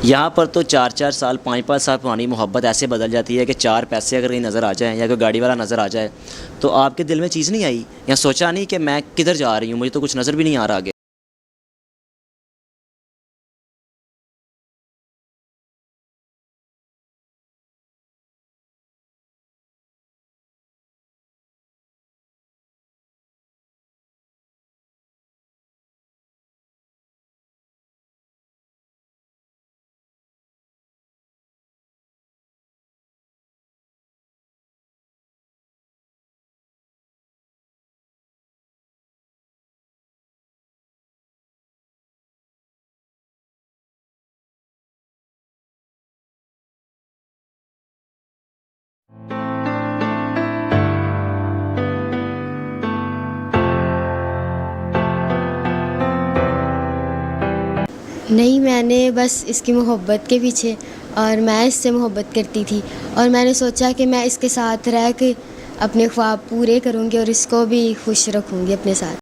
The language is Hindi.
यहाँ पर तो 4-4 साल 5-5 साल पुरानी मोहब्बत ऐसे बदल जाती है कि 4 पैसे अगर कहीं नज़र आ जाए या कोई गाड़ी वाला नज़र आ जाए तो आपके दिल में चीज़ नहीं आई या सोचा नहीं कि मैं किधर जा रही हूँ, मुझे तो कुछ नज़र भी नहीं आ रहा आगे। नहीं, मैंने बस इसकी मोहब्बत के पीछे, और मैं इससे मोहब्बत करती थी और मैंने सोचा कि मैं इसके साथ रह के अपने ख्वाब पूरे करूँगी और इसको भी खुश रखूँगी अपने साथ।